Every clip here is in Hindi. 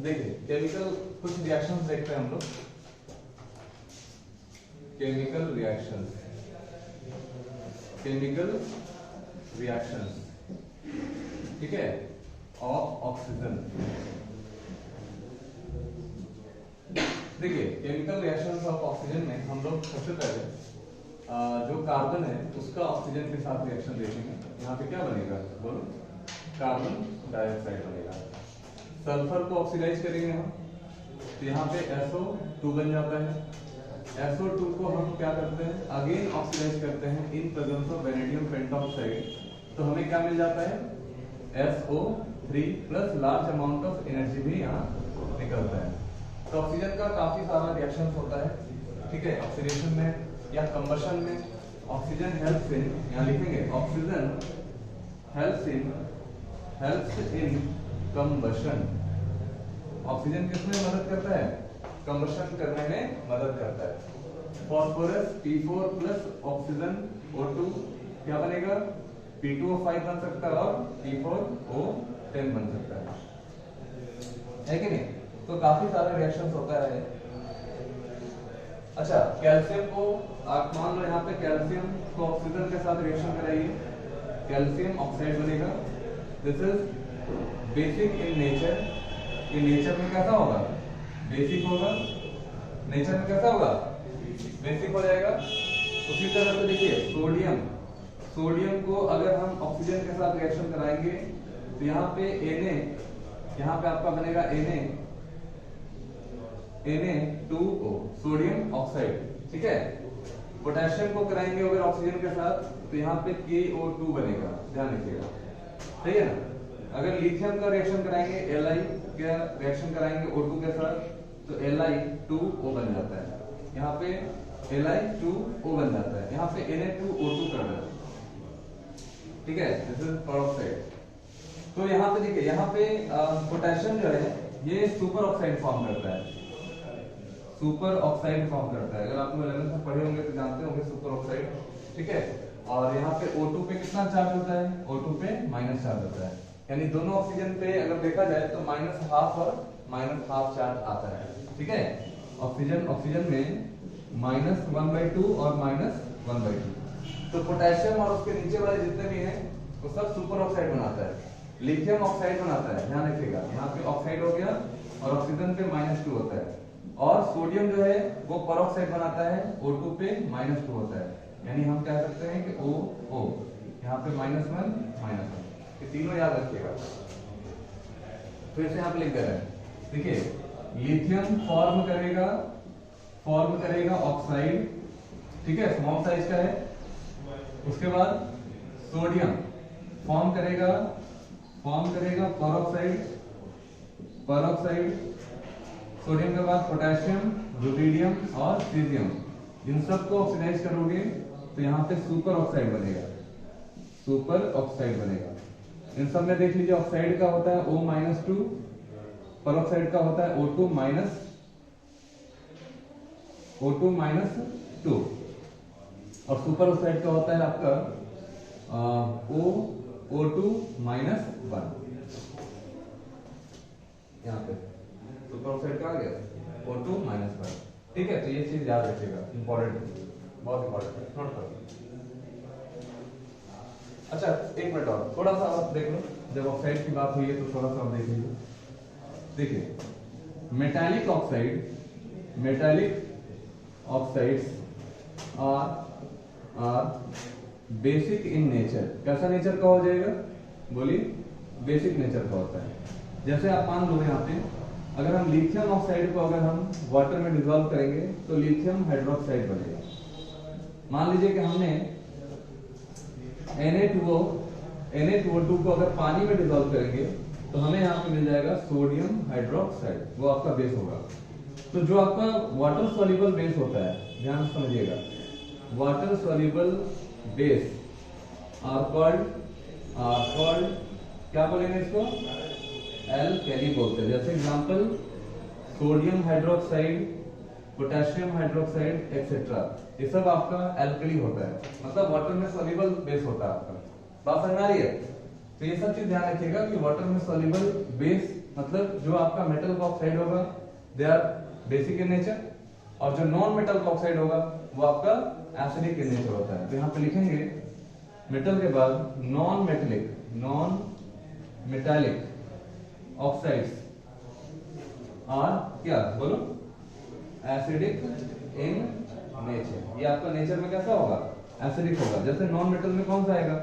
देखिए केमिकल कुछ रिएक्शंस देखते हैं हम लोग। केमिकल रिएक्शंस, केमिकल रिएक्शंस, ठीक है, ऑफ ऑक्सीजन। देखिए केमिकल रिएक्शंस ऑफ ऑक्सीजन में हम लोग सबसे पहले जो कार्बन है उसका ऑक्सीजन के साथ रिएक्शन देखेंगे। यहाँ पे क्या बनेगा बोलो, कार्बन डाइऑक्साइड बनेगा। सल्फर को ऑक्सीडाइज करेंगे हम, तो यहाँ पे SO2 बन जाता है। SO2 को हम क्या करते हैं, अगेन ऑक्सीडाइज करते हैं in presence of vanadium pentoxide, तो हमें क्या मिल जाता है SO3 plus large amount of energy भी यहाँ निकलता है। तो ऑक्सीजन का काफी सारा रिएक्शन होता है, ठीक है, ऑक्सीडेशन में या कंबशन में। ऑक्सीजन हेल्प्स इन, यहाँ लिखेंगे oxygen helps in combustion. Oxygen किसमें मदद करता है, कंबशन करने में मदद करता है। Phosphorus P4 plus oxygen O2 क्या बनेगा, P2O5 बन सकता है और P4O10 बन सकता है कि नहीं। तो काफी सारा रिएक्शंस होता है। अच्छा, कैल्शियम को आप मान लो, यहाँ पे कैल्शियम को ऑक्सीजन के साथ रिएक्शन कराइए, कैल्शियम ऑक्साइड बनेगा। This is basic in nature. ये नेचर में कैसा होगा, बेसिक होगा। नेचर में कैसा होगा, बेसिक हो जाएगा। उसी तरह से देखिए सोडियम, सोडियम को अगर हम ऑक्सीजन के साथ रिएक्शन कराएंगे तो यहाँ पे Na, यहाँ पे आपका बनेगा Na2O, सोडियम ऑक्साइड, ठीक है। पोटेशियम को कराएंगे अगर ऑक्सीजन के साथ तो यहाँ पे KO2 बनेगा, ध्यान रखिएगा, सही है ना। अगर लिथियम का रिएक्शन कराएंगे, Li का रिएक्शन कराएंगे O2 के साथ तो Li2O बन जाता है, यहाँ पे Li2O बन जाता है, यहाँ पे Na2O2 कर रहा है, ठीक है, दिस इज पेरोक्साइड। तो यहाँ पे देखिए, यहाँ पे पोटेशियम जो है ये सुपर ऑक्साइड फॉर्म करता है, सुपर ऑक्साइड फॉर्म करता है। अगर आप लोग 11th में पढ़े होंगे तो जानते होंगे सुपर ऑक्साइड, ठीक है। और यहाँ पे O2 पे कितना चार्ज होता है, O2 पे माइनस चार्ज होता है, यानी दोनों ऑक्सीजन पे अगर देखा जाए तो -½ और -½ चार्ज आता है, ठीक है। ऑक्सीजन में -1/2 और -1/2। तो पोटेशियम और उसके नीचे वाले जितने भी हैं वो सब सुपर ऑक्साइड बनाता है, लिथियम ऑक्साइड बनाता है, ध्यान रखिएगा। यहाँ पे ऑक्साइड हो गया और ऑक्सीजन पे -2 होता है, और सोडियम जो है वो परऑक्साइड बनाता है, O2 पे -2 होता है, यानी हम कह सकते हैं कि OO, यहाँ पे -1 -1, ये तीनों याद रखिएगा। फिर से यहाँ पे लिख दे रहे हैं, देखिए लिथियम फॉर्म करेगा ऑक्साइड, ठीक है, स्मॉल साइज का है। उसके बाद सोडियम फॉर्म करेगा परऑक्साइड। सोडियम के बाद पोटेशियम, रुबिडियम और सीजियम, इन सबको ऑक्सीडाइज करोगे तो यहाँ पे सुपर ऑक्साइड बनेगा, इन सब में देख लीजिए ऑक्साइड का होता है O-2, परऑक्साइड का होता है O2 -2 और सुपर ऑक्साइड का होता है आपका O2 -1। यहाँ पे सुपर ऑक्साइड का आ गया O2 -1, ठीक है। तो ये चीज याद रखिएगा, इंपॉर्टेंट, बहुत इंपॉर्टेंट है, नोट करो। अच्छा एक मिनट और थोड़ा सा आप देख लो, जब ऑक्साइड की बात हुई है तो थोड़ा सा आप देख लीजिए। देखिए metallic oxides are basic in nature. कैसा नेचर का हो जाएगा, बोलिए, बेसिक नेचर का होता है। जैसे आप मान लो यहाँ पे अगर हम लिथियम ऑक्साइड को अगर हम वाटर में डिसॉल्व करेंगे तो लिथियम हाइड्रोक्साइड बनेगा। मान लीजिए कि हमने Na2O2 को अगर पानी में डिसॉल्व करेंगे तो हमें यहाँ पे मिल जाएगा सोडियम हाइड्रोक्साइड, वो आपका बेस होगा। तो जो आपका वाटर सॉल्युबल बेस होता है, ध्यान से समझिएगा, water soluble base are called क्या बोलेंगे इसको, एल्केली बोलते हैं। जैसे example sodium hydroxide, potassium hydroxide etcetera, ये सब आपका एल्कली होता है, मतलब वाटर में सॉल्युबल बेस होता है आपका। बात समझ आ रही है। तो ये सब चीज ध्यान रखिएगा कि वाटर में सॉल्युबल बेस मतलब जो आपका मेटल का ऑक्साइड होगा they are basic in nature, और जो नॉन मेटल का ऑक्साइड होगा वो आपका एसिडिक इन नेचर होता है। तो यहाँ पे लिखेंगे मेटल के बाद नॉन मेटालिक ऑक्साइड्स आर क्या बोलो, एसिडिक इन नेचर। ये आपका नेचर में कैसा होगा, एसिडिक होगा। जैसे नॉन मेटल में कौन सा आएगा,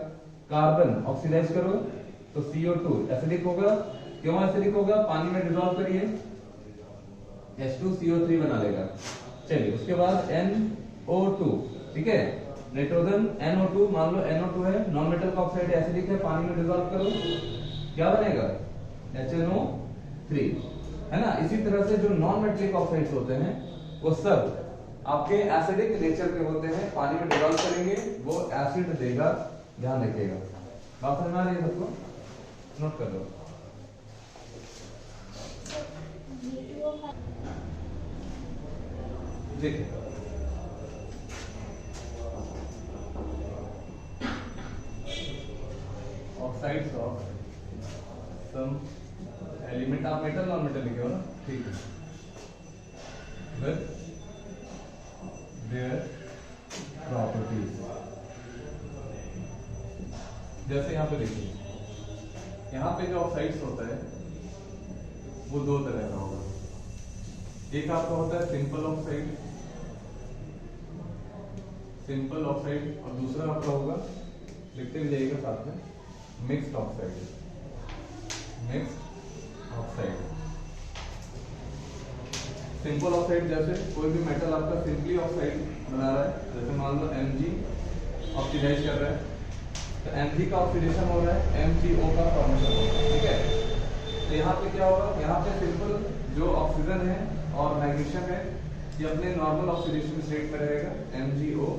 कार्बन ऑक्सीडाइज करो तो CO2 एसिडिक होगा। क्यों एसिडिक होगा, पानी में डिसॉल्व करिए H2CO3 बना लेगा। चलिए उसके बाद NO2, ठीक है, नाइट्रोजन NO2, मान लो NO2 है, नॉन मेटल का ऑक्साइड एसिडिक है, पानी में डिसॉल्व करो क्या बनेगा, HNO3, है ना। इसी तरह से जो नॉन मेटलिक ऑक्साइड्स होते हैं वो सब आपके एसिडिक नेचर के होते हैं, पानी में डिसॉल्व करेंगे वो एसिड देगा, ध्यान रखिएगा। बात समझ में आ रही है सबको, नोट कर लो। देखिए ऑक्साइड्स ऑफ सम एलिमेंट, आप मेटल नॉन मेटल लिखे हो ना, ठीक है, विद देयर प्रॉपर्टीज। जैसे यहाँ पे देखिए, यहाँ पे जो ऑक्साइड्स होता है वो दो तरह का होगा। एक आपका होता है सिंपल ऑक्साइड, और दूसरा आपका होगा, लिखते भी जाइएगा साथ में, मिक्स्ड ऑक्साइड। सिंपल ऑक्साइड जैसे कोई भी मेटल आपका सिंपली ऑक्साइड बना रहा है, जैसे मान लो Mg ऑक्सीडाइज कर रहा है, तो Mg का ऑक्सीडेशन हो रहा है, MgO का फॉर्मेशन हो रहा है, ठीक है। तो यहाँ पे क्या होगा, यहाँ पे सिंपल जो ऑक्सीजन है और मैग्नीशियम है ये अपने नॉर्मल ऑक्सीडेशन स्टेट में रहेगा, MgO,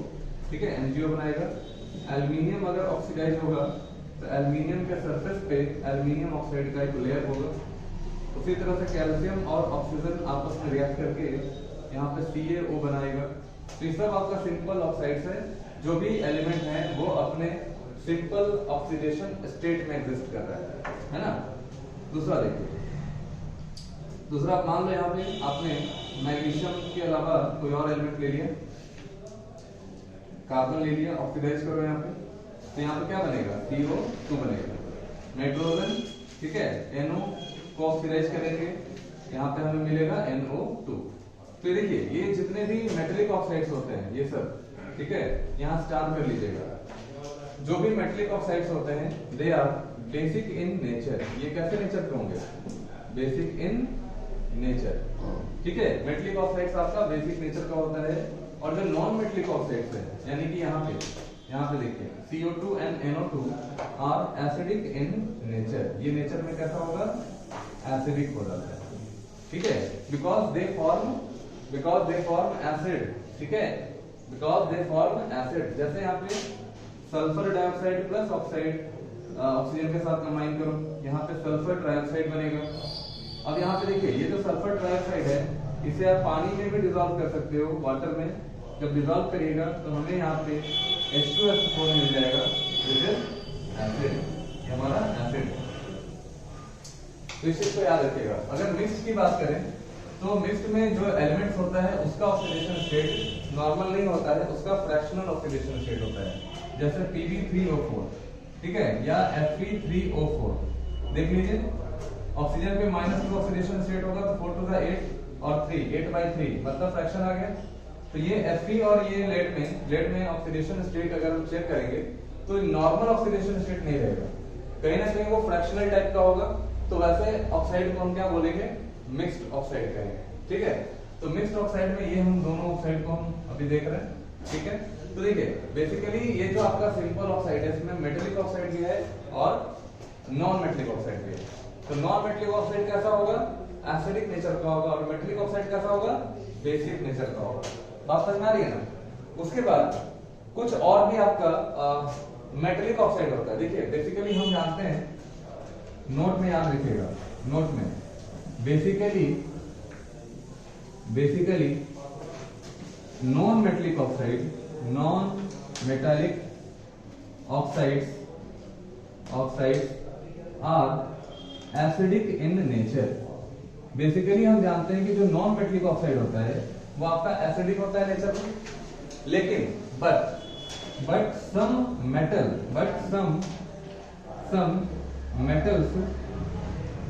ठीक है, MgO बनाएगा। एल्यूमिनियम अगर ऑक्सीडाइज होगा तो एल्यूमिनियम के सरफेस पे एल्यूमिनियम ऑक्साइड का एक लेयर होगा। उसी तरह से कैल्शियम और ऑक्सीजन आपस में रिएक्ट करके यहाँ पे CaO बनाएगा। तो ये सब आपका सिंपल ऑक्साइड्स है, जो भी एलिमेंट है वो अपने सिंपल ऑक्सीडेशन स्टेट में एग्जिस्ट कर रहा है ना। दूसरा देखिए, दूसरा मान लो यहाँ पे आपने मैग्नीशियम के अलावा कोई और एलिमेंट ले लिया, कार्बन ले लिया, ऑक्सीडाइज करो यहाँ पे, तो यहाँ पे क्या बनेगा, CO2 बनेगा। नाइट्रोजन, ठीक है, NO को ऑक्सीडाइज करेंगे, यहाँ पे हमें मिलेगा NO2। तो देखिए ये जितने भी मेटलिक ऑक्साइड्स होते हैं ये सब, ठीक है, यहाँ स्टार कर लीजिएगा। जो भी मेटलिक ऑक्साइड्स होते हैं they are basic in nature. ये कैसे नेचर के होंगे, बेसिक इन नेचर, ठीक है। मेटलिक ऑक्साइड्स आपका बेसिक नेचर का होता है, और जो नॉन मेटलिक ऑक्साइड्स है, यानी कि यहाँ पे देखिए CO2 and NO2 are acidic in nature. ये नेचर में कैसा होगा, एसिडिक हो जाता है, ठीक है, बिकॉज दे फॉर्म एसिड, ठीक है, बिकॉज दे फॉर्म एसिड। जैसे यहाँ पे sulphur dioxide plus oxide oxygen के साथ कंबाइन करो, यहाँ पे सल्फर ट्राइऑक्साइड बनेगा। अब यहाँ पे देखिए ये जो सल्फर ट्राइऑक्साइड है इसे आप पानी में भी डिसॉल्व कर सकते हो, वाटर में। जब डिसॉल्व करिएगा तो हमें यहाँ पे H2SO4 मिल जाएगा, विच इज एसिड, ये हमारा एसिड। तो इस चीज को याद रखिएगा। अगर मिक्स्ड की बात करें तो मिक्स्ड में जो एलिमेंट्स होता है उसका ऑक्सीडेशन स्टेट नॉर्मल नहीं होता है, उसका फ्रैक्शनल ऑक्सीडेशन स्टेट होता है। जैसे Pb3O4, ठीक है, या Fe3O4। देख लीजिए ऑक्सीजन पे -2 ऑक्सीडेशन स्टेट होगा तो 4 to the 8 और 3 8/3 मतलब फ्रैक्शन आ गया। तो ये Fe और ये लेड में ऑक्सीडेशन स्टेट अगर हम चेक करेंगे तो नॉर्मल ऑक्सीडेशन स्टेट नहीं रहेगा, कहीं ना कहीं वो फ्रैक्शनल टाइप का होगा। तो वैसे ऑक्साइड को हम क्या बोलेंगे, मिक्स्ड ऑक्साइड कहेंगे, ठीक है। तो मिक्स्ड ऑक्साइड में ये हम दोनों ऑक्साइड को हम अभी देख रहे हैं, ठीक है। तो देखिए बेसिकली ये जो आपका सिंपल ऑक्साइड है इसमें मेटेलिक ऑक्साइड भी है और नॉन मेटेलिक ऑक्साइड भी है। तो नॉन मेटेलिक ऑक्साइड कैसा होगा, एसिडिक नेचर का होगा, और मेटेलिक ऑक्साइड कैसा होगा, बेसिक नेचर का होगा। बात समझ में आ रही है ना। उसके बाद कुछ और भी आपका मेटेलिक ऑक्साइड होता है। देखिए बेसिकली हम जानते हैं, नोट में याद रखिएगा, नोट में basically non metallic oxide, non metallic oxides are acidic in nature. Basically हम जानते हैं कि जो नॉन मेटलिक ऑक्साइड होता है वो आपका एसिडिक होता है नेचर में, लेकिन but some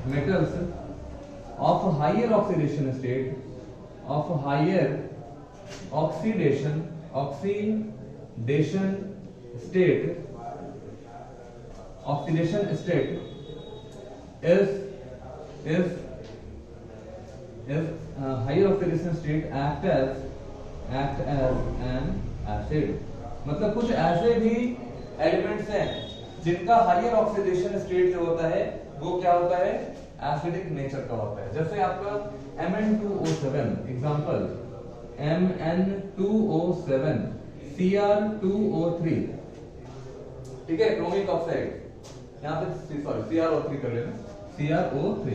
metals of higher oxidation state is higher oxidation state act as an acid। मतलब कुछ ऐसे भी एलिमेंट्स हैं जिनका हायर ऑक्सीडेशन स्टेट जो होता है वो क्या होता है, एसिडिक नेचर का होता है। जैसे आपका Mn2O7 एग्जांपल, Mn2O7 Cr2O3, ठीक है, क्रोमिक ऑक्साइड, यहाँ पे सॉरी CrO3 कर लेना, CrO3।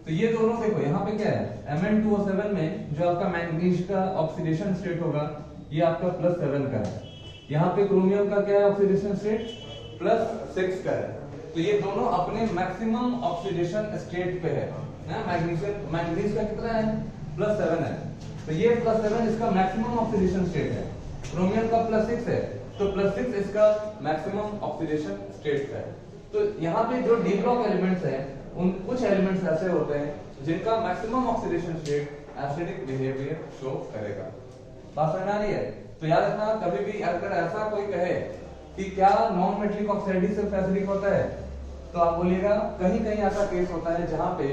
तो ये दोनों देखो यहाँ पे क्या है, Mn2O7 में जो आपका मैंगनीज का ऑक्सीडेशन स्टेट होगा ये आपका +7 का है, यहाँ पे क्रोमियम का क्या है ऑक्सीडेशन स्टेट +6 का है। तो ये दोनों अपने मैक्सिमम ऑक्सीडेशन स्टेट पे है ना। मैंगनीज का कितना है, +7 है, तो ये +7 इसका मैक्सिमम ऑक्सीडेशन स्टेट है। क्रोमियम का +6 है, तो +6 इसका मैक्सिमम ऑक्सीडेशन स्टेट है। तो यहाँ पे जो डी ब्लॉक एलिमेंट्स हैं उन कुछ एलिमेंट्स ऐसे होते हैं जिनका maximum oxidation state acidic behaviour show करेगा। बात समझ आ रही है? तो याद रखना, कभी भी अगर ऐसा कोई कहे कि क्या नॉन मेटलिक ऑक्साइड ही सिर्फ एसिडिक होता है, तो आप बोलिएगा कहीं कहीं ऐसा केस होता है जहां पे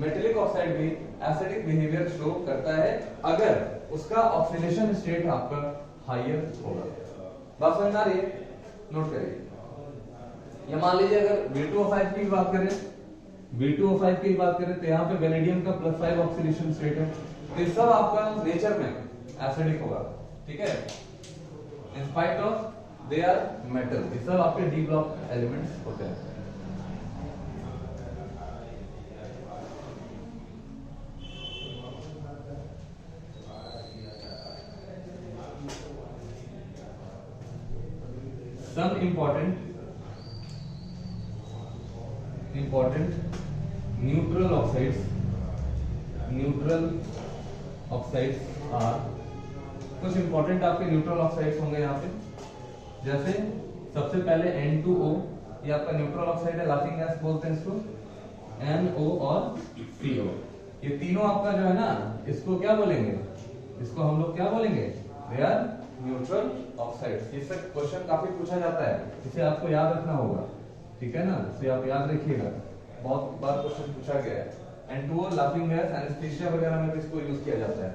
मेटलिक ऑक्साइड भी एसिडिक बिहेवियर शो करता है अगर उसका ऑक्सीडेशन स्टेट आपका हायर होगा। बात समझ आ रही है? नोट करिए। या मान लीजिए अगर B2O5 की बात करें, B2O5 की बात करें तो यहाँ पे वेनेडियम का +5 ऑक्सीडेशन स्टेट है, तो ये सब आपका नेचर में एसिडिक होगा, ठीक है, in spite of they are metal. ये सब आपके डी ब्लॉक एलिमेंट्स होते हैं। Some important neutral oxides are, कुछ इंपॉर्टेंट आपके न्यूट्रल ऑक्साइड्स होंगे यहाँ पे। जैसे सबसे पहले N2O, ये आपका न्यूट्रल ऑक्साइड है, लाफिंग गैस बोलते हैं इसको, NO और CO। ये तीनों आपका जो है ना, इसको क्या बोलेंगे, इसको हम लोग क्या बोलेंगे, दे आर न्यूट्रल ऑक्साइड्स। इससे क्वेश्चन काफी पूछा जाता है, इसे आपको याद रखना होगा, ठीक है ना, इसे आप याद रखिएगा, बहुत बार क्वेश्चन पूछा गया है। N2O लाफिंग गैस, एनेस्थीसिया वगैरह में भी इसको यूज किया जाता है।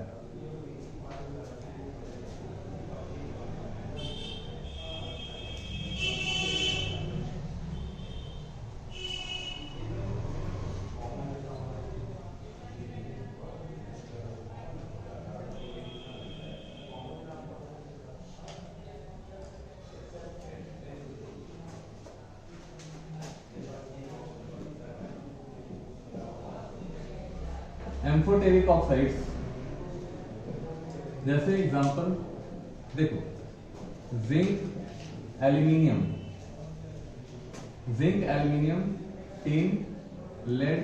एम्फोटेरिक ऑक्साइड्स, जैसे एग्जांपल देखो, zinc aluminium, tin, lead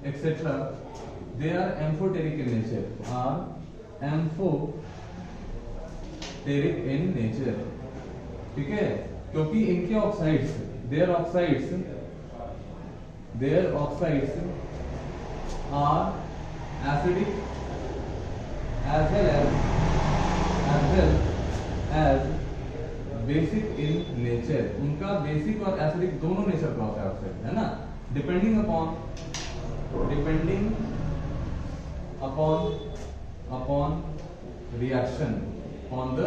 etcetera, they are amphoteric in nature, ठीक है, क्योंकि इनके oxides, their oxides are acidic as well as basic in nature। उनका बेसिक और एसिडिक दोनों नेचर का होता है ऑक्साइड, है ना, depending upon reaction, on the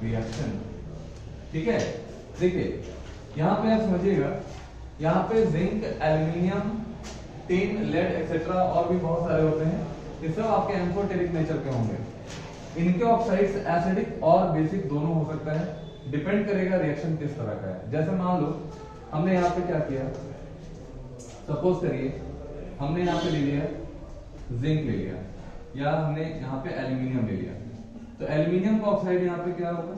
reaction, ठीक है। देखिए यहाँ पे आप समझिएगा, यहाँ पे zinc, aluminium, tin, lead etcetera और भी बहुत सारे होते हैं, ये सब आपके एम्फोटेरिक नेचर के होंगे। इनके ऑक्साइड्स एसिडिक और बेसिक दोनों हो सकता है, डिपेंड करेगा रिएक्शन किस तरह का है। जैसे मान लो हमने यहाँ पे क्या किया, सपोज करिए हमने यहाँ पे ले लिया जिंक ले लिया, या हमने यहाँ पे एल्यूमिनियम ले लिया, तो एल्यूमिनियम का ऑक्साइड यहाँ पे क्या होगा,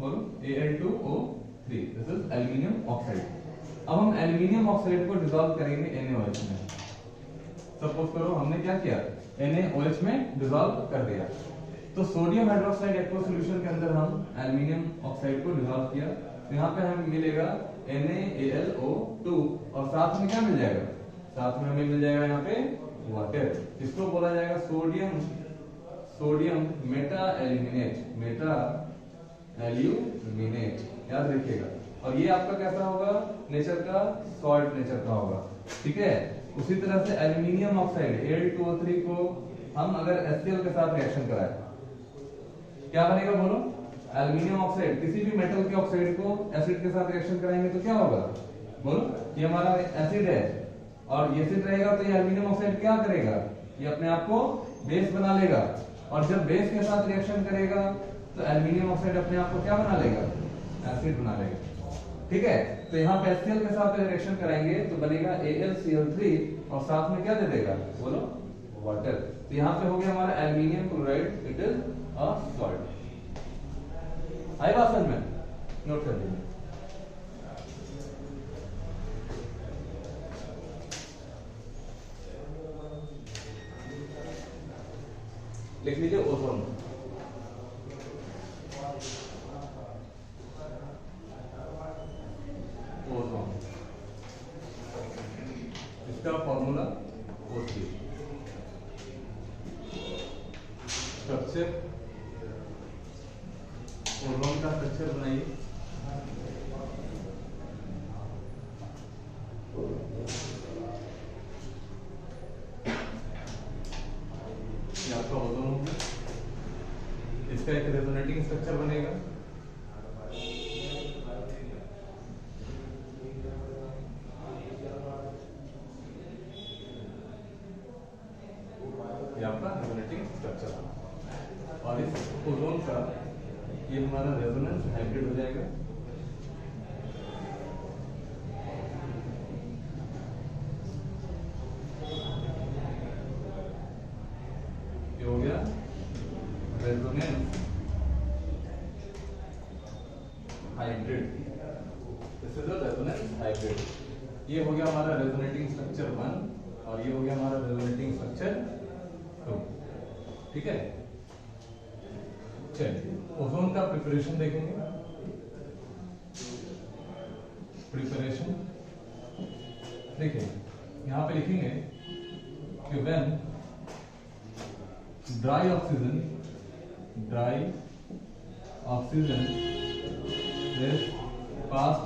बोलो, Al2O3, this is aluminium oxide. अब हम एल्यूमिनियम ऑक्साइड को डिसॉल्व करेंगे NaOH में। सपोज करो हमने क्या किया, NaOH में डिसॉल्व कर दिया, तो सोडियम हाइड्रोक्साइड एक्वा सॉल्यूशन के अंदर हम एल्यूमिनियम ऑक्साइड को डिसॉल्व किया, तो यहाँ पे हमें मिलेगा NaAlO2 और साथ में क्या मिल जाएगा, साथ में हमें मिल जाएगा यहाँ पे वाटर। इसको बोला जाएगा सोडियम मेटा एल्यूमिनेट, याद रखिएगा। और ये आपका कैसा होगा, नेचर का सॉल्ट नेचर का होगा, ठीक है। उसी तरह से एल्यूमिनियम ऑक्साइड Al2O3 को हम अगर HCl के साथ रिएक्शन कराएं, क्या बनेगा बोलो, एल्यूमिनियम ऑक्साइड किसी भी मेटल के ऑक्साइड को एसिड के साथ रिएक्शन कराएंगे तो क्या होगा, बोलो, ये हमारा एसिड है और ये एसिड रहेगा, तो ये एल्यूमिनियम ऑक्साइड क्या करेगा, ये अपने आप को बेस बना लेगा, और जब बेस के साथ रिएक्शन करेगा तो एल्यूमिनियम ऑक्साइड अपने आप को क्या बना लेगा, एसिड बना लेगा, ठीक है। तो यहाँ पे HCl के साथ रिएक्शन कराएंगे तो बनेगा AlCl3 और साथ में क्या दे देगा, बोलो, वाटर। तो यहाँ पे हो गया हमारा aluminium chloride, it is a salt. आई बात समझ में, नोट कर लीजिए। लिख लीजिए ओजोन, ओजोन, इसका फॉर्मूला OC, स्ट्रक्चर, ओजोन का स्ट्रक्चर बनाइए। ये आपका ओजोन होगा, इसका एक रेजोनेटिंग स्ट्रक्चर बनेगा, ये आपका रेजोनेटिंग स्ट्रक्चर। और इस ओजोन का ये हमारा रेजोनेंस हाइब्रिड हो जाएगा, ये हो गया resonance hybrid, this is the resonance hybrid. ये हो गया हमारा रेजोनेटिंग स्ट्रक्चर 1 और ये हो गया हमारा रेजोनेटिंग स्ट्रक्चर 2, ठीक है। चलिए ओजोन का प्रिपरेशन देखेंगे। प्रिपरेशन देखिए, यहां पे लिखेंगे कि when dry oxygen is passed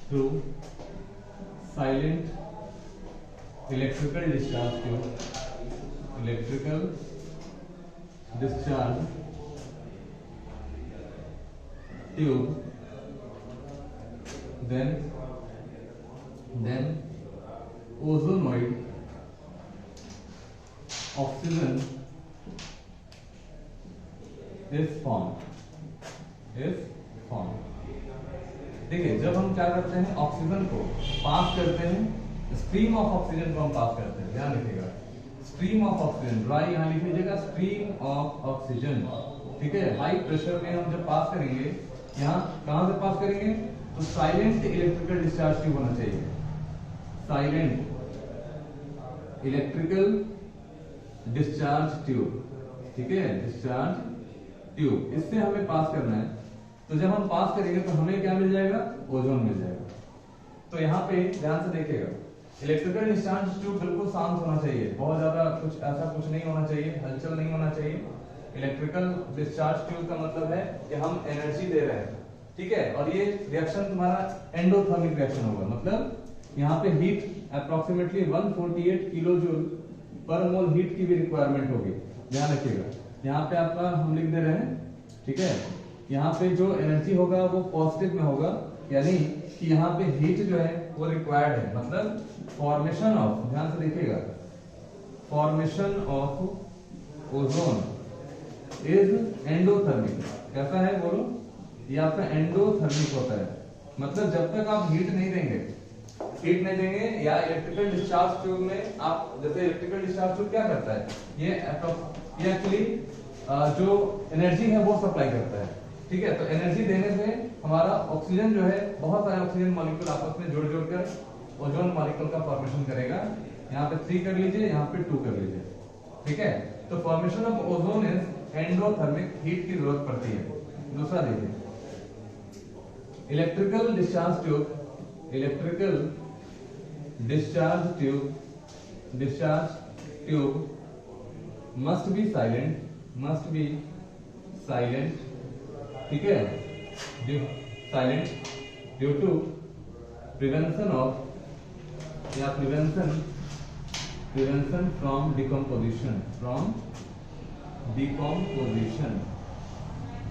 through silent electrical discharge tube, then ozonoid oxygen is formed। देखिए जब हम क्या करते हैं, ऑक्सीजन को पास करते हैं, स्ट्रीम ऑफ ऑक्सीजन को हम पास करते हैं, ध्यान रखिएगा, स्ट्रीम ऑफ ऑक्सीजन, ड्राई यहां लिख लीजिएगा, स्ट्रीम ऑफ ऑक्सीजन, ठीक है। हाई प्रेशर में हम जब पास करेंगे, यहाँ कहां से पास करेंगे, तो साइलेंट इलेक्ट्रिकल डिस्चार्ज ट्यूब होना चाहिए, साइलेंट इलेक्ट्रिकल डिस्चार्ज ट्यूब, ठीक है, डिस्चार्ज ट्यूब, इससे हमें पास करना है। तो जब हम पास करेंगे तो हमें क्या मिल जाएगा, ओजोन मिल जाएगा। तो यहाँ पे ध्यान से देखिएगा, इलेक्ट्रिकल डिस्चार्ज ट्यूब बिल्कुल शांत होना चाहिए, बहुत ज्यादा कुछ ऐसा कुछ नहीं होना चाहिए, हलचल नहीं होना चाहिए। इलेक्ट्रिकल डिस्चार्ज ट्यूब का मतलब है कि हम एनर्जी दे रहे हैं, ठीक है। और ये रिएक्शन तुम्हारा एंडोथर्मिक रिएक्शन होगा, मतलब यहाँ पे हीट अप्रोक्सीमेटली 148 किलो जूल पर मोल हीट की भी रिक्वायरमेंट होगी, ध्यान रखिएगा। यहाँ पे आपका हम लिख दे रहे हैं, ठीक है, यहाँ पे जो एनर्जी होगा वो पॉजिटिव में होगा, यानी कि यहाँ पे हीट जो है वो रिक्वायर्ड है, मतलब फॉर्मेशन ऑफ, ध्यान से देखिएगा, formation of ozone is endothermic. कैसा है बोलो, ये आपका एंडोथर्मिक होता है, मतलब जब तक आप हीट नहीं देंगे या इलेक्ट्रिकल डिस्चार्ज ट्यूब में आप, जैसे इलेक्ट्रिकल डिस्चार्ज ट्यूब क्या करता है, ये एक्चुअली जो एनर्जी है वो सप्लाई करता है, ठीक है, तो एनर्जी देने से हमारा ऑक्सीजन जो है, बहुत सारे ऑक्सीजन मॉलिक्यूल आपस में जोड़ कर ओजोन मॉलिक्यूल का फॉर्मेशन करेगा। यहाँ पे 3 कर लीजिए, यहाँ पे 2 कर लीजिए। ठीक है, तो formation of ozone is endothermic, heat की जरूरत पड़ती है। दूसरा देखिए, electrical discharge tube, electrical discharge tube must be silent, ठीक है, silent due to prevention of या प्रिवेंशन फ्रॉम डिकम्पोजिशन,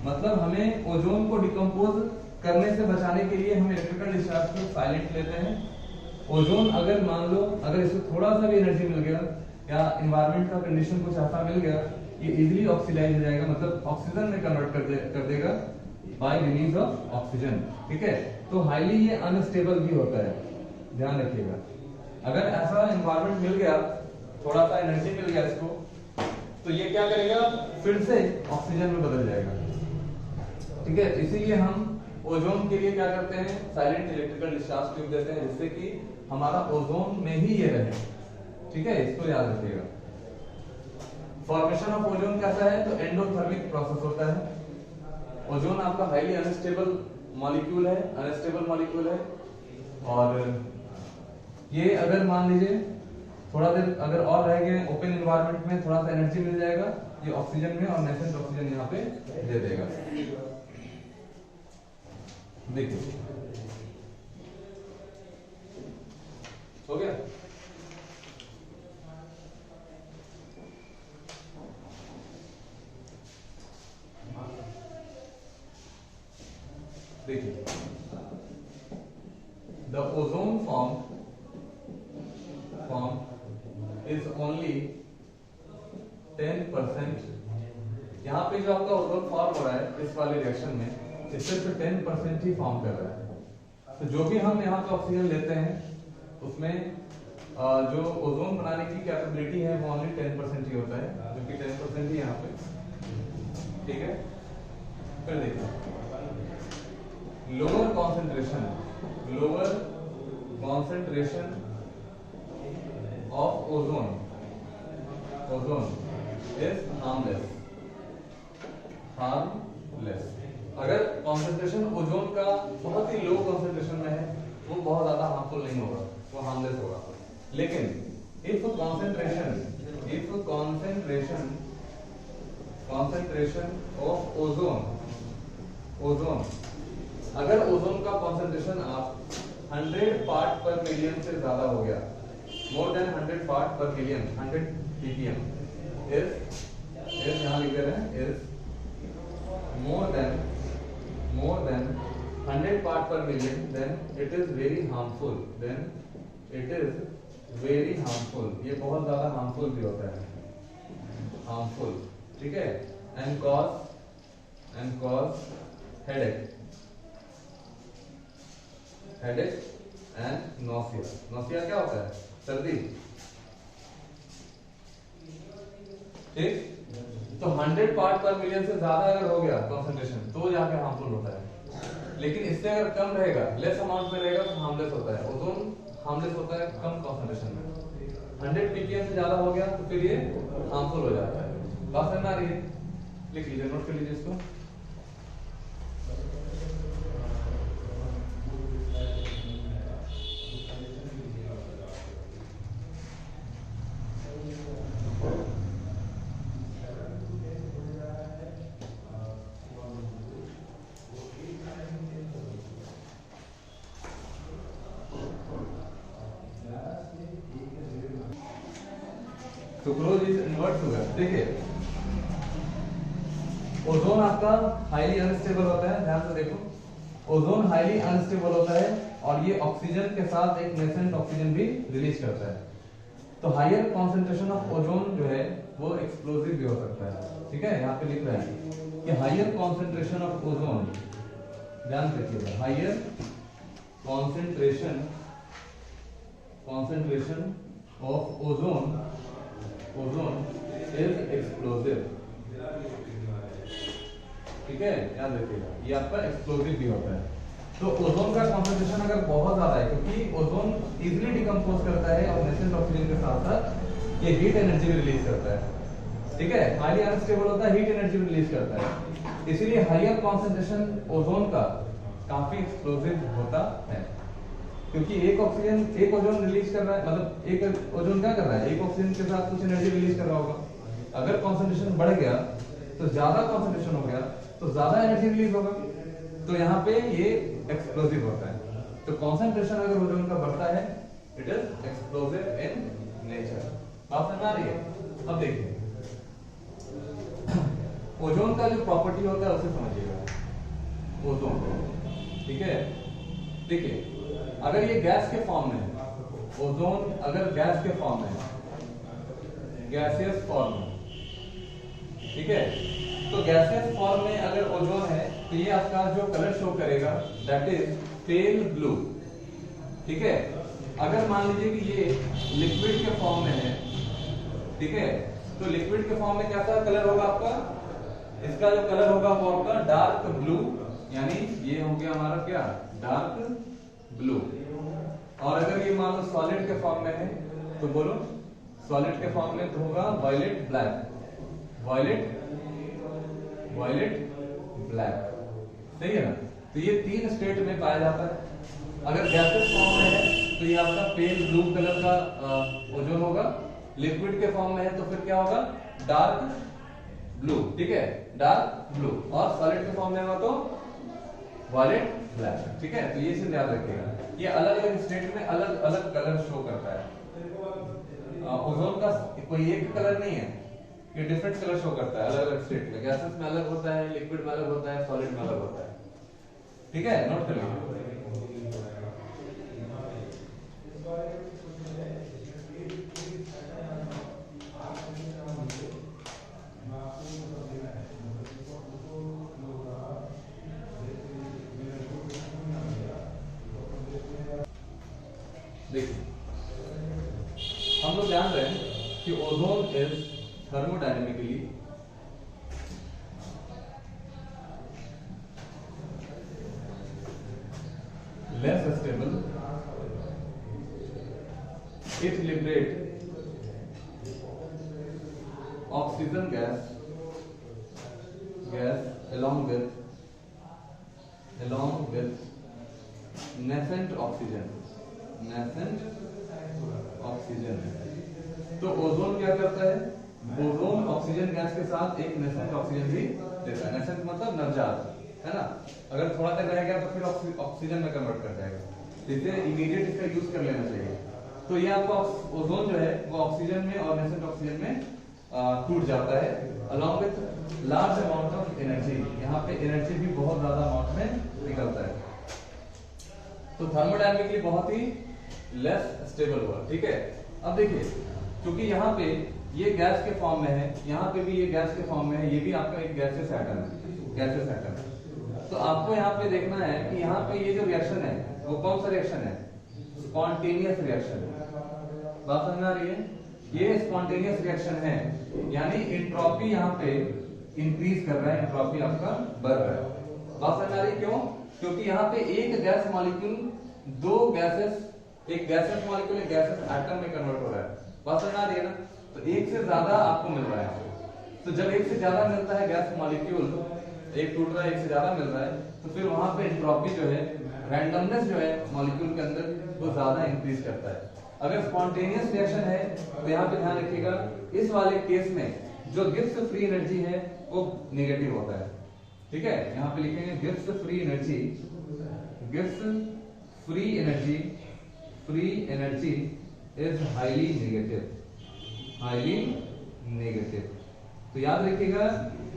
मतलब हमें ओजोन को डिकम्पोज करने से बचाने के लिए हम इलेक्ट्रिकल डिस्चार्ज को साइलेंट लेते हैं। ओजोन अगर मान लो, अगर इसको थोड़ा सा भी एनर्जी मिल गया या एनवायरनमेंट का कंडीशन कुछ ऐसा मिल गया, ये इजीली ऑक्सीडाइज हो जाएगा, मतलब ऑक्सीजन में कन्वर्ट कर देगा बाय रिलीज ऑफ ऑक्सीजन। ठीक है, तो हाईली ये अनस्टेबल भी होता है, ध्यान रखिएगा। अगर ऐसा एनवायरनमेंट मिल गया, थोड़ा सा एनर्जी मिल गया इसको, तो ये क्या करेगा, फिर से ऑक्सीजन में बदल जाएगा। ठीक है, इसीलिए हम ओजोन के लिए क्या करते हैं, साइलेंट इलेक्ट्रिकल डिस्चार्ज ट्यूब देते हैं, जिससे कि हमारा ओजोन में ही ये रहे। ठीक है, इसको याद रखिएगा। फॉर्मेशन ऑफ ओजोन कैसा है, तो एंडोथर्मिक प्रोसेस होता है। ओजोन आपका हाईली अनस्टेबल मॉलिक्यूल है, और ये अगर मान लीजिए थोड़ा देर अगर और रह गए ओपन एनवायरनमेंट में, थोड़ा सा एनर्जी मिल जाएगा ये ऑक्सीजन में, और नेसेंट ऑक्सीजन यहाँ पे दे देगा। देखिए हो गया। देखिए, the ozone form is only 10%। यहाँ पे जो आपका ओजोन फॉर्म हो रहा है इस वाले रिएक्शन में, इससे सिर्फ 10% ही फॉर्म कर रहा है। तो जो भी हम यहाँ पे ऑक्सीजन लेते हैं उसमें जो ओजोन बनाने की कैपेबिलिटी है वो ओनली 10% ही होता है, जो कि 10% ही यहाँ पे। ठीक है, फिर देखिए, lower concentration of ozone is harmless. अगर कॉन्सेंट्रेशन ओजोन का बहुत ही लो कॉन्सेंट्रेशन में है, वो बहुत ज्यादा हार्मफुल नहीं होगा, वो हार्मलेस होगा। लेकिन इफ कॉन्सेंट्रेशन ऑफ ओजोन, अगर ओजोन का कॉन्सेंट्रेशन आप 100 पार्ट पर मिलियन से ज्यादा हो गया, more than 100 part per million, 100 ppm is यहां लिख रहे हैं, is more than 100 part per million, then it is very harmful, ये बहुत ज्यादा हार्मफुल भी होता है, हार्मफुल। ठीक है, and cause headache and nausea क्या होता है, सर्दी। ठीक, तो 100 पार्ट पर मिलियन से ज्यादा अगर हो गया कॉन्सेंट्रेशन तो जाके हार्मफुल होता है, लेकिन इससे अगर कम रहेगा, लेस अमाउंट में रहेगा तो हार्मलेस होता है। ओजोन हार्मलेस होता है कम कॉन्सेंट्रेशन में, 100 ppm से ज्यादा हो गया तो फिर ये हार्मफुल हो जाता है। बात समझ में आ रही है, लिख लीजिए, नोट कर लीजिए इसको। Sucrose is invert sugar. देखिए, ओजोन आपका हाईली अनस्टेबल होता है, ध्यान से देखो, ओजोन हाईली अनस्टेबल होता है और ये ऑक्सीजन के साथ एक नेसेंट ऑक्सीजन भी रिलीज करता है। तो हायर कॉन्सेंट्रेशन ऑफ ओजोन जो है वो एक्सप्लोसिव भी हो सकता है। ठीक है, यहाँ पे लिख रहा है कि हायर कॉन्सेंट्रेशन ऑफ ओजोन, ध्यान रखिएगा, higher concentration of ozone is explosive. ठीक है, याद रखिएगा ये आपका एक्सप्लोसिव भी होता है। तो ओजोन का कंसंट्रेशन अगर बहुत ज्यादा है, क्योंकि ओजोन इजीली डिकम्पोज करता है और नेसेंट ऑक्सीजन के साथ साथ ये हीट एनर्जी भी रिलीज करता है, ठीक है, हाईली अनस्टेबल होता है, हीट एनर्जी भी रिलीज करता है, इसीलिए हायर कंसंट्रेशन ओजोन का काफी एक्सप्लोसिव होता है। क्योंकि एक ओजोन रिलीज कर रहा है, मतलब एक ओजोन क्या कर रहा है, एक ऑक्सीजन के साथ कुछ एनर्जी रिलीज कर रहा होगा, अगर कंसंट्रेशन बढ़ गया तो ज्यादा कंसंट्रेशन हो गया तो ज्यादा एनर्जी रिलीज होगा, तो यहाँ पे ये एक्सप्लोसिव होता है। तो कंसंट्रेशन अगर ओजोन का बढ़ता है it is explosive in nature. बात समझ आ रही है? अब देखिए ओजोन का जो प्रॉपर्टी होता है उसे समझिएगा, ओजोन को, ठीक है। देखिए अगर ये गैस के फॉर्म में है, ओजोन अगर गैस के फॉर्म में है, गैसियस फॉर्म में, ठीक है, तो गैसियस फॉर्म में अगर ओजोन है तो ये आपका जो कलर शो करेगा दैट इज पेल ब्लू, ठीक है। अगर मान लीजिए कि ये लिक्विड के फॉर्म में है, ठीक है, तो लिक्विड के फॉर्म में कैसा कलर होगा आपका, इसका जो कलर होगा वो आपका डार्क ब्लू, यानी ये हो गया हमारा क्या, डार्क ब्लू। और अगर ये मान लो सॉलिड के फॉर्म में है तो बोलो, सॉलिड के फॉर्म में तो होगा वायलेट ब्लैक, वायलेट ब्लैक, सही है ना। तो ये तीन स्टेट में पाया जाता है। अगर गैसेस फॉर्म में है तो ये आपका पेल ब्लू कलर का ओजोन होगा, लिक्विड के फॉर्म में है तो फिर क्या होगा, डार्क ब्लू, ठीक है, डार्क ब्लू, और सॉलिड के फॉर्म में होगा तो वायलेट ब्लैक, ठीक है। तो ये चीज याद रखिएगा, ये अलग अलग स्टेट में अलग अलग कलर शो करता है। ओजोन का कोई एक कलर नहीं है, ये डिफरेंट कलर शो करता है अलग अलग स्टेट में, गैसेस में अलग होता है, लिक्विड में अलग होता है, सॉलिड में अलग होता है, ठीक है, नोट कर लीजिए। देखिए हम लोग जान रहे हैं कि ozone is thermodynamically less stable, it liberate oxygen gas along with nascent oxygen। तो ओजोन क्या करता है, ओजोन ऑक्सीजन गैस के साथ एक नेसेंट ऑक्सीजन भी देता है, नेसेंट मतलब नवजात, है ना, अगर थोड़ा देर रह गया तो फिर ऑक्सीजन में कन्वर्ट कर जाएगा, इसे इमीडिएट इसका यूज कर लेना चाहिए। तो ये आपका ओजोन जो है वो ऑक्सीजन में और नेसेंट ऑक्सीजन में टूट जाता है, along with large amount of energy, यहाँ पे एनर्जी भी बहुत ज्यादा अमाउंट में निकलता है। तो थर्मोडायनेमिकली बहुत ही लेस स्टेबल हुआ, ठीक है। अब देखिए क्योंकि यहाँ पे ये गैस के फॉर्म में है, यहाँ पे भी ये गैस के फॉर्म में है, ये भी आपका एक गैसियस एटम है, गैसियस एटम। तो आपको यहाँ पे देखना है कि यहाँ पे ये जो रिएक्शन है वो कौन सा रिएक्शन है, स्पॉन्टेनियस रिएक्शन। बात समझ आ रही है, ये स्पॉन्टेनियस रिएक्शन है, यानी एंट्रोपी यहाँ पे इंक्रीज कर रहा है, एंट्रोपी आपका बढ़ रहा है। बात समझ आ रही है, क्यों, क्योंकि यहाँ पे एक गैस मॉलिक्यूल दो गैसेस, एक गैसेस मॉलिक्यूल एक गैसेस एटम में कन्वर्ट हो रहा है। बात समझ आ रही है ना, तो एक से ज्यादा आपको मिल रहा है, तो जब एक से ज्यादा मिलता है गैस मॉलिक्यूल, एक टूट रहा है एक से ज्यादा मिल रहा है, तो फिर वहां पे एंट्रोपी जो है, रैंडमनेस जो है मॉलिक्यूल के अंदर वो ज्यादा इंक्रीज करता है। अगर स्पॉन्टेनियस रिएक्शन है तो यहाँ पे ध्यान रखिएगा, इस वाले केस में जो गिब्स फ्री एनर्जी है वो नेगेटिव होता है, ठीक है। यहाँ पे लिखेंगे Gibbs free energy, Gibbs free energy is highly negative. तो याद रखिएगा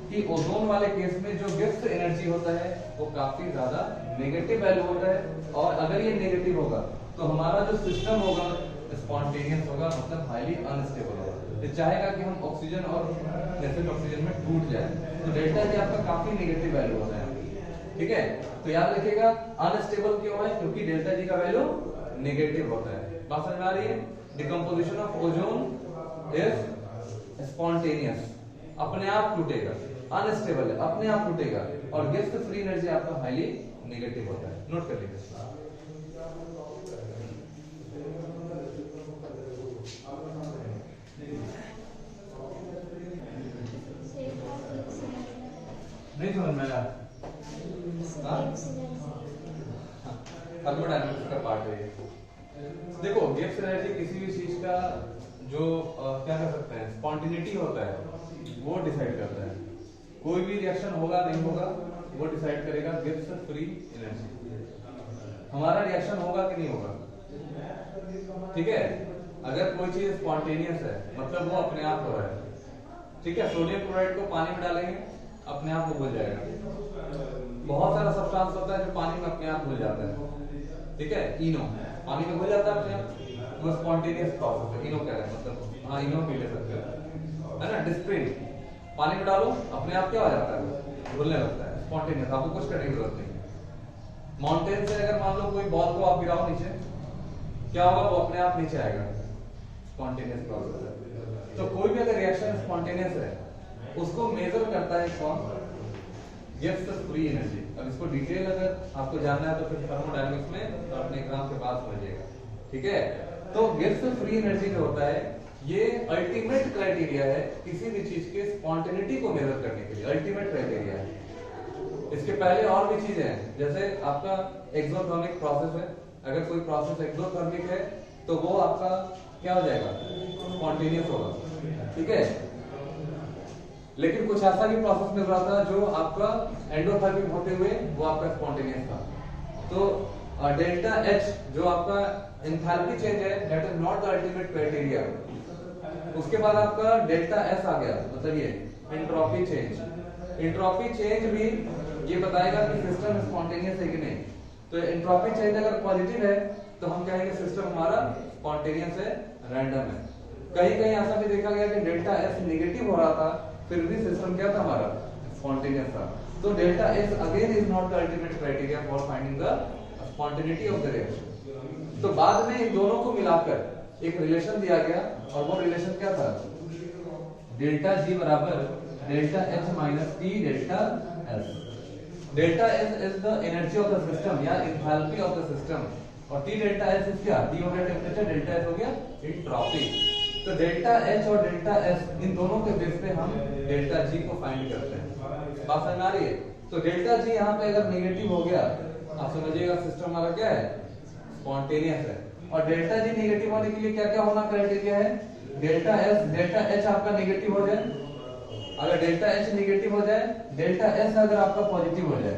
कि ओजोन वाले केस में जो गिब्स एनर्जी होता है वो काफी ज्यादा नेगेटिव वैल्यू होता है, और अगर ये नेगेटिव होगा तो हमारा जो सिस्टम होगा स्पॉन्टेनियस होगा, मतलब हाईली अनस्टेबल होगा। ये चाहेगा कि हम ऑक्सीजन और नेसेंट ऑक्सीजन में टूट जाए, तो डेल्टा जी आपका काफी नेगेटिव वैल्यू होता है, ठीक है। तो याद रखिएगा अनस्टेबल क्यों है, क्योंकि डेल्टा जी का वैल्यू नेगेटिव होता है। बात समझ में आ रही है, decomposition of ozone is spontaneous, अपने आप टूटेगा, अनस्टेबल है, अपने आप टूटेगा, और गिब्स फ्री एनर्जी आपका हाईली नेगेटिव होता है। नोट कर लीजिए। नहीं समझ में आया? थर्मोडायनामिक्स का पार्ट है ये। देखो गिब्स एनर्जी किसी भी चीज का जो क्या कर सकते हैं स्पॉन्टेनिटी होता है वो डिसाइड करता है। कोई भी रिएक्शन होगा नहीं होगा वो डिसाइड करेगा गिब्स फ्री एनर्जी। हमारा रिएक्शन होगा कि नहीं होगा, ठीक है। अगर कोई चीज स्पॉन्टेनियस है मतलब वो अपने आप हो रहा है, ठीक है। सोडियम क्लोराइड को पानी में डालेंगे अपने आप वो घुल जाएगा। बहुत सारा सब्सटेंस होता है जो पानी में अपने आप घुल जाता है, ठीक है। इनो पानी में घुल जाता है अपने आप, वो स्पॉन्टेनियस प्रोसेस है। इनो क्या है मतलब हाँ इनो भी ले सकते हैं, है ना। डिस्प्रिन पानी में डालो अपने आप क्या हो जाता है घुलने लगता है, स्पॉन्टेनियस, आपको कुछ करने की जरूरत नहीं है। माउंटेन से अगर मान लो कोई बॉल को आप गिराओ नीचे, क्या होगा वो अपने आप नीचे आएगा, स्पॉन्टेनियस प्रोसेस है। तो कोई भी अगर रिएक्शन स्पॉन्टेनियस है उसको मेजर करता है कौन, गिब्स फ्री एनर्जी। अब इसको डिटेल अगर आपको जानना है तो फिर थर्मोडायनामिक्स में अपने एग्जाम के बाद समझिएगा, ठीक है। तो गिब्स फ्री एनर्जी जो होता है ये अल्टीमेट क्राइटेरिया है किसी भी चीज के स्पॉन्टेनिटी को मेजर करने के लिए, अल्टीमेट क्राइटेरिया है। इसके पहले और भी चीजें हैं, जैसे आपका एक्सोथर्मिक प्रोसेस है। अगर कोई प्रोसेस एक्सोथर्मिक है तो वो आपका क्या हो जाएगा, स्पॉन्टेनियस होगा, ठीक है। लेकिन कुछ ऐसा भी प्रोसेस मिल रहा था जो आपका एंडोथर्मिक होते हुए वो आपका स्पॉन्टेनियस था। तो डेल्टा एच जो आपका एंथैल्पी चेंज है that is not the ultimate criteria. उसके बाद आपका डेल्टा एस आ गया, मतलब ये एंट्रोपी चेंज। एंट्रोपी चेंज भी ये बताएगा कि सिस्टम स्पॉन्टेनियस है कि नहीं। तो एंट्रोपी चेंज अगर पॉजिटिव है तो हम कहेंगे सिस्टम हमारा स्पॉन्टेनियस है, रैंडम है। कहीं कहीं ऐसा भी देखा गया कि डेल्टा एस नेगेटिव हो रहा था फिर भी सिस्टम क्या था हमारा, स्पॉन्टेनियस था। तो delta S again is not the ultimate criteria for finding the spontaneity of the reaction. तो बाद में इन दोनों को मिलाकर एक रिलेशन दिया गया और वो रिलेशन क्या था, डेल्टा जी बराबर delta H minus T delta S. Delta S is the energy of the system या एंथैल्पी ऑफ द सिस्टम, और टी डेल्टा एस इज क्या, टी हो गया टेम्परेचर, डेल्टा एस हो गया एंट्रोपी। तो डेल्टा एच और डेल्टा एस इन दोनों के बेस पे हम डेल्टा जी को फाइंड करते हैं। बात समझ आ रही है? तो डेल्टा जी यहाँ पे अगर नेगेटिव हो गया आप समझिएगा सिस्टम हमारा क्या है, स्पॉन्टेनियस है। और डेल्टा जी नेगेटिव होने के लिए क्या क्या होना क्राइटेरिया है, डेल्टा एच आपका नेगेटिव हो जाए। अगर डेल्टा एच नेगेटिव हो जाए, डेल्टा एस अगर आपका पॉजिटिव हो जाए,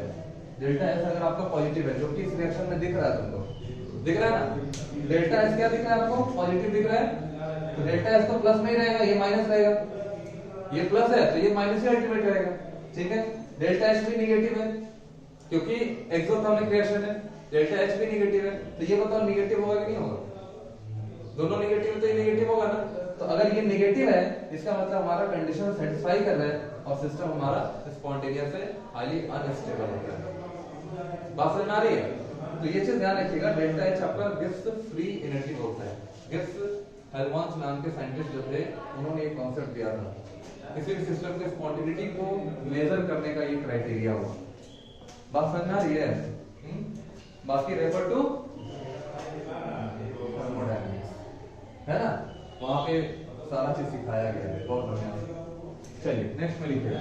डेल्टा एस अगर आपका पॉजिटिव है जो कि इस रिएक्शन में दिख रहा है, तुमको दिख रहा है ना, डेल्टा एस क्या दिख रहा है आपको, पॉजिटिव दिख रहा है। तो डेल्टा एस तो प्लस में ही रहेगा, ये माइनस रहेगा। ये प्लस है तो ये माइनस ही अल्टीमेट रहेगा, ठीक है। डेल्टा एच भी नेगेटिव है क्योंकि एक्सोथर्मिक रिएक्शन है, डेल्टा एच भी नेगेटिव है। तो ये बताओ नेगेटिव होगा कि नहीं होगा, दोनों नेगेटिव तो ये नेगेटिव होगा ना। तो अगर ये नेगेटिव है इसका मतलब हमारा कंडीशन सेटिस्फाई कर रहा है और सिस्टम हमारा स्पॉन्टेनियस है, हाईली अनस्टेबल होता है। बात समझ में आ रही है? तो ये चीज ध्यान रखिएगा, डेल्टा एच आपका गिब्स फ्री एनर्जी बोलता है। गिब्स हेल्महोल्ट्ज नाम के साइंटिस्ट जो थे उन्होंने एक कॉन्सेप्ट दिया था, किसी भी सिस्टम के स्पॉन्टेनिटी को मेजर करने का ये क्राइटेरिया हुआ। बात समझ में आ रही है? बाकी रेफर टू थर्मोडायनामिक्स, है ना, वहां पे सारा चीज सिखाया गया है, बहुत बढ़िया। चलिए नेक्स्ट में लिखिए,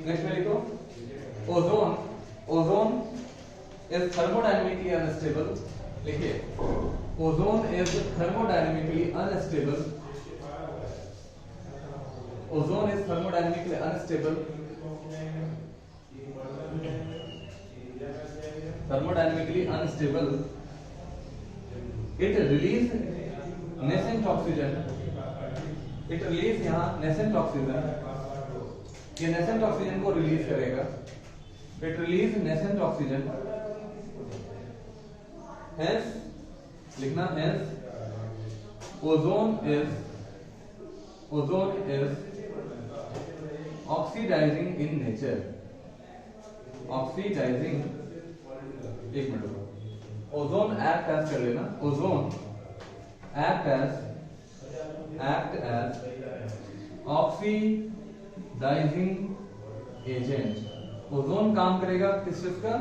नेक्स्ट में लिखो ओजोन इज थर्मोडायनामिकली अनस्टेबल। लिखिए ozone is thermodynamically unstable. Ozone is thermodynamically unstable. Thermodynamically unstable. It release nascent oxygen. It release यहाँ nascent oxygen. ये nascent oxygen को रिलीज करेगा। It release nascent oxygen. Hence लिखना hence ozone is oxidizing in nature. Oxidizing, एक मिनट रुको, ओजोन एक्ट एज कर लेना, ozone act as oxidizing agent. Ozone काम करेगा किस चीज का,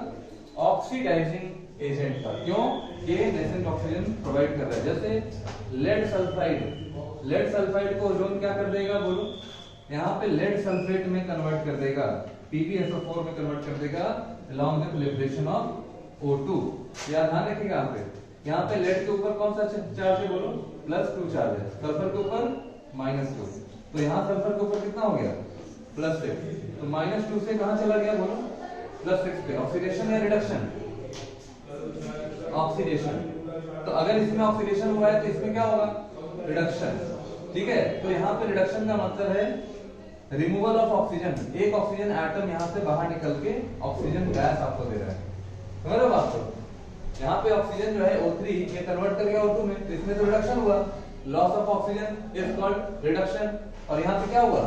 ऑक्सीडाइजिंग एजेंट का। क्यों, ये नेसेंट ऑक्सीजन प्रोवाइड कर रहा है। जैसे लेड सल्फाइड को ओजोन क्या कर देगा बोलो, यहाँ पे लेड सल्फेट में कन्वर्ट कर देगा, PbSO4 में कन्वर्ट कर देगा along with liberation of O2। याद ध्यान रखिएगा यहाँ पे लेड के ऊपर कौन सा चार्ज है बोलो, +2 चार्ज है, सल्फर के ऊपर -2, तो यहाँ सल्फर के ऊपर कितना हो गया, +6, तो -2 से कहाँ चला गया बोलो, +6 पे। ऑक्सीडेशन या रिडक्शन, ऑक्सीडेशन। तो अगर इसमें ऑक्सीडेशन हुआ है तो इसमें क्या होगा, रिडक्शन। ठीक है, तो यहाँ पे रिडक्शन का मतलब है रिमूवल ऑफ ऑक्सीजन। एक ऑक्सीजन एटम यहाँ से बाहर निकल के ऑक्सीजन गैस आपको दे रहा है, समझ रहे हो बात को। यहाँ पे ऑक्सीजन जो है O3 ये कन्वर्ट कर गया O2 में, तो इसमें तो रिडक्शन हुआ, loss of oxygen is called reduction. और यहाँ पे क्या हुआ,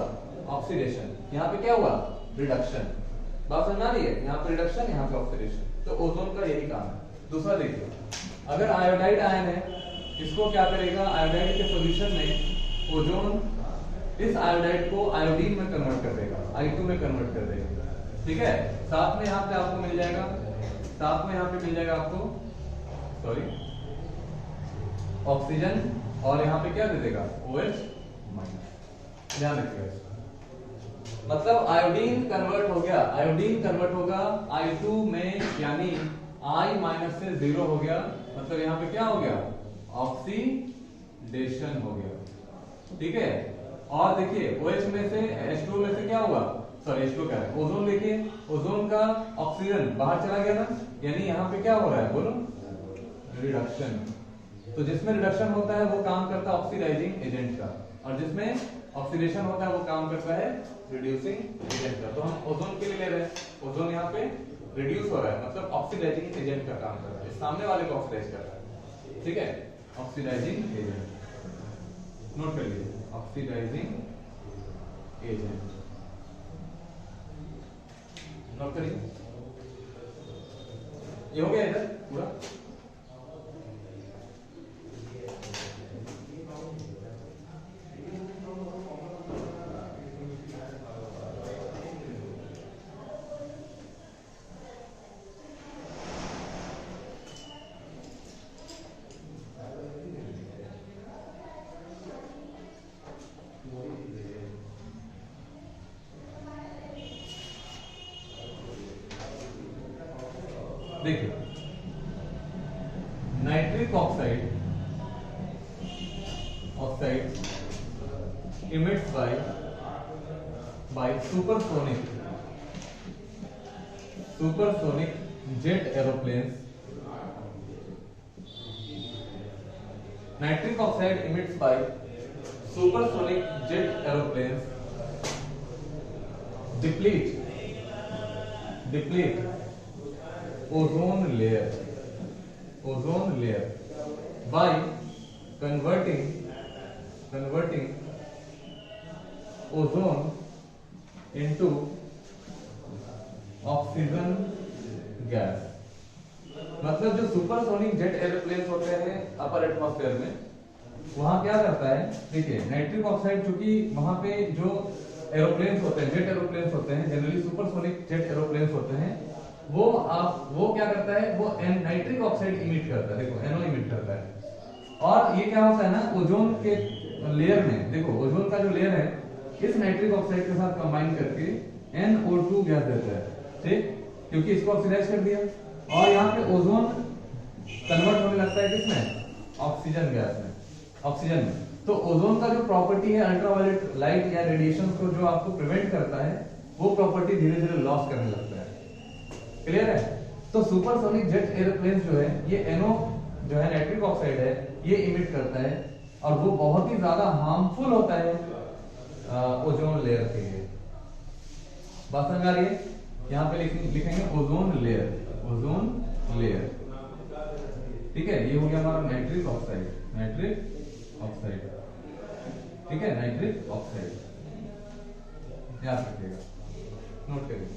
ऑक्सीडेशन, यहाँ पे क्या हुआ, रिडक्शन। बात समझ आ रही है, यहाँ पे रिडक्शन, यहाँ पे ऑक्सीडेशन। तो ओजोन का यही काम है। दूसरा देखिए, अगर आयोडाइड आयन है, इसको क्या करेगा, आयोडाइड के सॉल्यूशन में ओजोन इस आयोडाइड को आयोडीन में कन्वर्ट कर देगा, I2 में कन्वर्ट कर देगा। ठीक है, साथ में यहाँ पे आपको मिल जाएगा, साथ में यहाँ पे मिल जाएगा आपको सॉरी ऑक्सीजन, और यहाँ पे क्या दे देगा, OH-। ध्यान रखिएगा, मतलब आयोडीन कन्वर्ट हो गया, आयोडीन कन्वर्ट होगा I2 में, यानी I- से 0 हो गया, मतलब यहाँ पे क्या हो गया, ऑक्सीडेशन हो गया। ठीक है, और देखिए OH में से H2 में से क्या हुआ, सॉरी H2 क्या है, ओजोन। देखिए ओजोन का ऑक्सीजन बाहर चला गया ना, यानी यहाँ पे क्या हो रहा है बोलो, रिडक्शन। तो जिसमें रिडक्शन होता है वो काम करता है ऑक्सीडाइजिंग एजेंट का, और जिसमें ऑक्सीडेशन होता है वो काम करता है रिड्यूसिंग एजेंट का। तो हम ओजोन के लिए ले रहे हैं, ओजोन यहाँ पे रिड्यूस हो रहा है, मतलब ऑक्सीडाइजिंग एजेंट का काम कर रहा है, सामने वाले को ऑक्सीडाइज कर रहा है। ठीक है, ऑक्सीडाइजिंग एजेंट नोट कर लीजिए, ऑक्सीडाइजिंग एजेंट नोट करिए। ये हो गया इधर पूरा। देखिए nitric oxide emits by supersonic jet aeroplanes. Nitric oxide emits by supersonic jet aeroplanes deplete ozone layer by converting ozone into oxygen gas। मतलब जो सुपरसोनिक जेट एरोप्लेन्स होते हैं अपर एटमॉस्फेयर में, वहां क्या करता है, देखिए नाइट्रिक ऑक्साइड, चूंकि वहां पे जो एरोप्लेन्स होते हैं, जेट एरोप्लेन्स होते हैं, जनरली सुपरसोनिक जेट एरोप्लेन्स होते हैं, वो क्या करता है, वो नाइट्रिक ऑक्साइड इमिट करता है, देखो NO इमिट करता है। और ये क्या होता है ना, ओजोन के लेयर में, देखो ओजोन का जो लेयर है इस नाइट्रिक ऑक्साइड के साथ कंबाइन करके NO2 गैस देता है, ठीक, क्योंकि इसको ऑक्सीडाइज कर दिया, और यहाँ पे ओजोन कन्वर्ट होने लगता है किसमें, ऑक्सीजन गैस में, ऑक्सीजन में। तो ओजोन का जो प्रॉपर्टी है अल्ट्रावायलेट लाइट या रेडिएशन को जो आपको प्रिवेंट करता है, वो प्रॉपर्टी धीरे धीरे लॉस करने लगता है। क्लियर है? तो सुपरसोनिक जेट एरोप्लेन जो है, ये NO जो है नाइट्रिक ऑक्साइड है, ये इमिट करता है, और वो बहुत ही ज्यादा हार्मफुल होता है ओजोन लेयर के लिए। बात समझ आ रही है? यहाँ पे लिखेंगे ओजोन लेयर, ठीक है। ये हो गया हमारा नाइट्रिक ऑक्साइड, ठीक है, नाइट्रिक ऑक्साइड याद रखिएगा, नोट करिए।